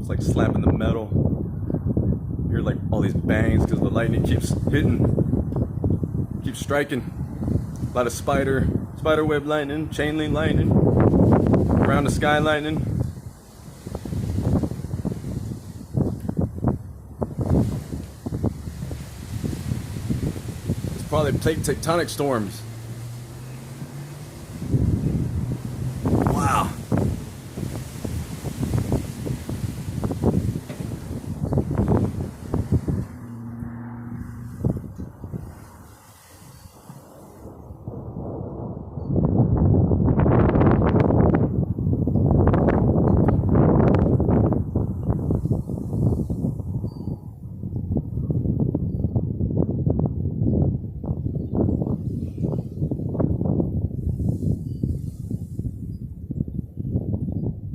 It's like slapping the metal. You hear like all these bangs because the lightning keeps hitting, keeps striking. A lot of spider web lightning, chain link lightning, around the sky lightning. It's probably plate tectonic storms.